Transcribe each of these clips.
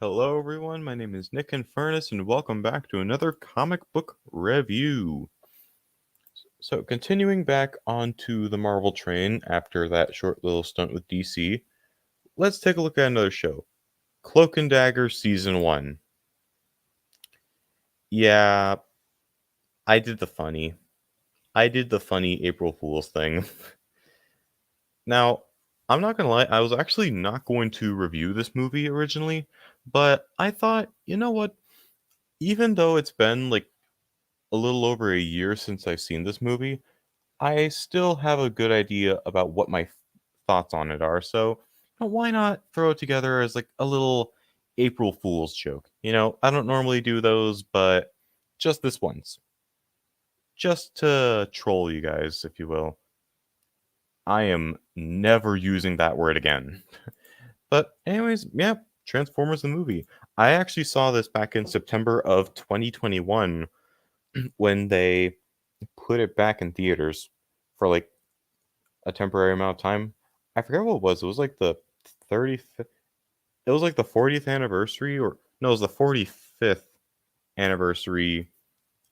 Hello, everyone. My name is Nick Infernus, and welcome back to another comic book review. So, continuing back onto the Marvel train after that short little stunt with DC, let's take a look at another show Cloak and Dagger Season 1. Yeah, I did the funny. I did the funny April Fool's thing. Now, I'm not gonna lie, I was actually not going to review this movie originally, but I thought, you know what? Even though it's been like a little over a year since I've seen this movie, I still have a good idea about what my thoughts on it are. So, why not throw it together as like a little April Fool's joke? I don't normally do those, but just this once, just to troll you guys, if you will. I am never using that word again. But, anyways, yeah, Transformers the movie. I actually saw this back in September of 2021 when they put it back in theaters for like a temporary amount of time. I forget what it was. It was like the 35th. It was like the 40th anniversary, or no, it was the 45th anniversary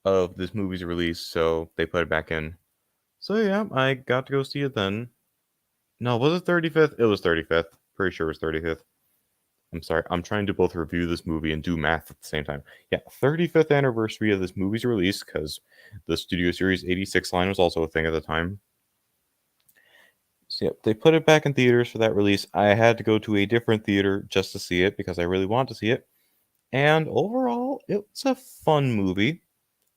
of this movie's release. So they put it back in. So yeah, I got to go see it then. No, was it 35th? It was 35th. Pretty sure it was 35th. I'm sorry. I'm trying to both review this movie and do math at the same time. Yeah, 35th anniversary of this movie's release because the Studio Series 86 line was also a thing at the time. So yeah, they put it back in theaters for that release. I had to go to a different theater just to see it because I really want to see it. And overall, it's a fun movie.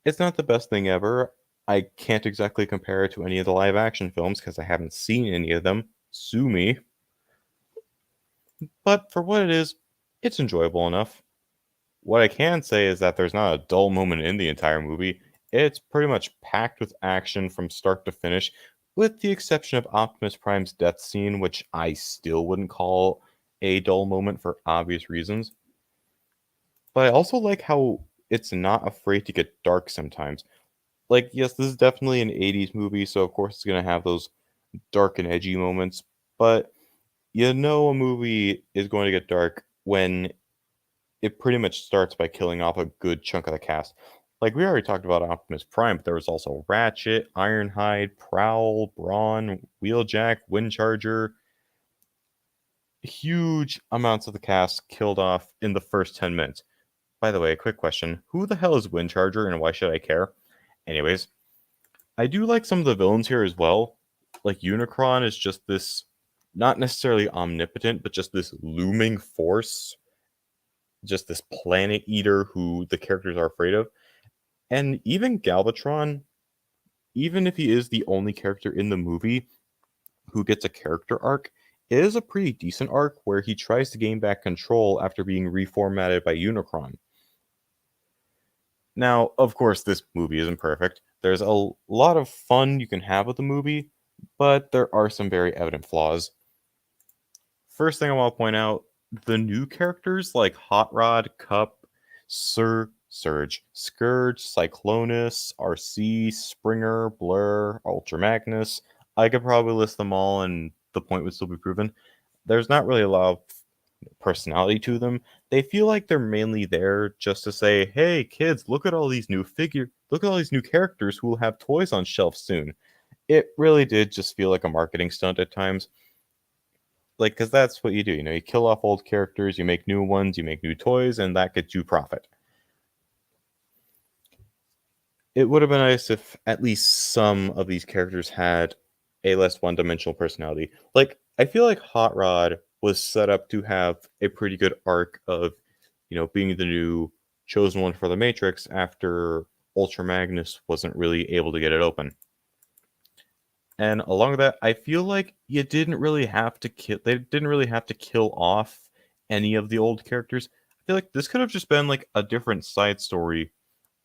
It's not the best thing ever. I can't exactly compare it to any of the live action films because I haven't seen any of them. Sue me. But for what it is, it's enjoyable enough. What I can say is that there's not a dull moment in the entire movie. It's pretty much packed with action from start to finish, with the exception of Optimus Prime's death scene, which I still wouldn't call a dull moment for obvious reasons. But I also like how it's not afraid to get dark sometimes. Like, yes, this is definitely an 80s movie, so of course it's going to have those dark and edgy moments, but a movie is going to get dark when it pretty much starts by killing off a good chunk of the cast. Like we already talked about Optimus Prime, but there was also Ratchet, Ironhide, Prowl, Brawn, Wheeljack, Windcharger. Huge amounts of the cast killed off in the first 10 minutes. By the way, a quick question. Who the hell is Windcharger and why should I care? Anyways, I do like some of the villains here as well. Like Unicron is just this, not necessarily omnipotent, but just this looming force, just this planet eater who the characters are afraid of. And even Galvatron, even if he is the only character in the movie who gets a character arc, it is a pretty decent arc where he tries to gain back control after being reformatted by Unicron. Now, of course, this movie isn't perfect. There's a lot of fun you can have with the movie, but there are some very evident flaws. First thing I want to point out, the new characters like Hot Rod, Cup, Surge, Scourge, Cyclonus, RC, Springer, Blur, Ultra Magnus. I could probably list them all and the point would still be proven. There's not really a lot of personality to them. They feel like they're mainly there just to say, "Hey kids, look at all these new characters who will have toys on shelves soon." It really did just feel like a marketing stunt at times. Like, because that's what you do. You kill off old characters, you make new ones, you make new toys, and that gets you profit. It would have been nice if at least some of these characters had a less one-dimensional personality. Like, I feel like Hot Rod was set up to have a pretty good arc of, being the new chosen one for the Matrix after Ultra Magnus wasn't really able to get it open. And along with that, I feel like you didn't really have to kill. They didn't really have to kill off any of the old characters. I feel like this could have just been like a different side story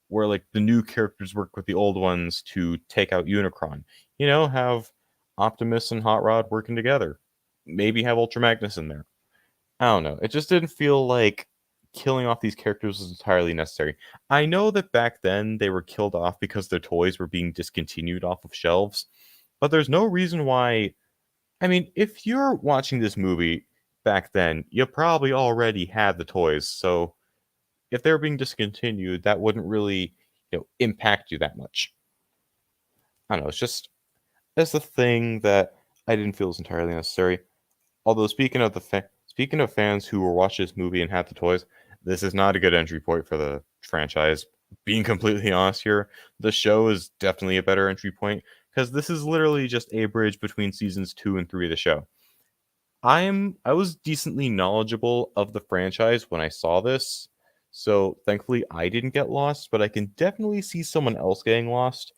where like the new characters work with the old ones to take out Unicron. Have Optimus and Hot Rod working together. Maybe have Ultra Magnus in there. I don't know. It just didn't feel like killing off these characters was entirely necessary. I know that back then they were killed off because their toys were being discontinued off of shelves, but there's no reason why. I mean, if you're watching this movie back then, you probably already had the toys, so if they're being discontinued, that wouldn't really, impact you that much. I don't know, it's a thing that I didn't feel was entirely necessary. Although speaking of fans who were watching this movie and had the toys, this is not a good entry point for the franchise. Being completely honest here, the show is definitely a better entry point because this is literally just a bridge between seasons 2 and 3 of the show. I was decently knowledgeable of the franchise when I saw this, so thankfully I didn't get lost, but I can definitely see someone else getting lost.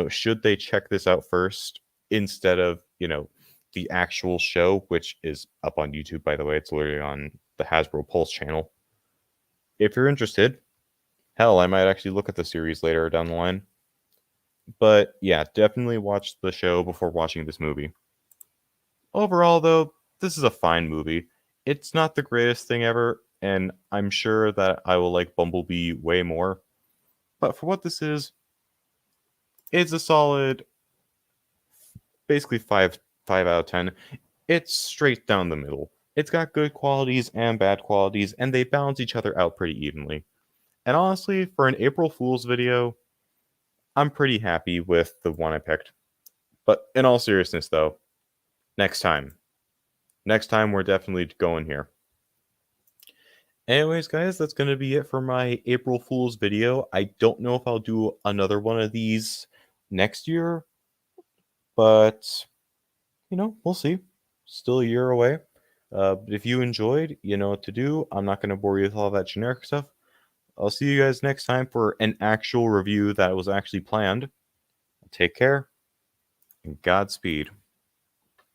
Should they check this out first instead of, the actual show, which is up on YouTube, by the way. It's literally on the Hasbro Pulse channel. If you're interested, hell, I might actually look at the series later down the line. But yeah, definitely watch the show before watching this movie. Overall, though, this is a fine movie. It's not the greatest thing ever, and I'm sure that I will like Bumblebee way more. But for what this is, it's a solid, basically five out of 10. It's straight down the middle. It's got good qualities and bad qualities, and they balance each other out pretty evenly. And honestly, for an April Fool's video, I'm pretty happy with the one I picked. But in all seriousness, though, next time. Next time, we're definitely going here. Anyways, guys, that's going to be it for my April Fool's video. I don't know if I'll do another one of these next year, but, we'll see. Still a year away. But if you enjoyed, you know what to do. I'm not going to bore you with all that generic stuff. I'll see you guys next time for an actual review that was actually planned. Take care, and Godspeed.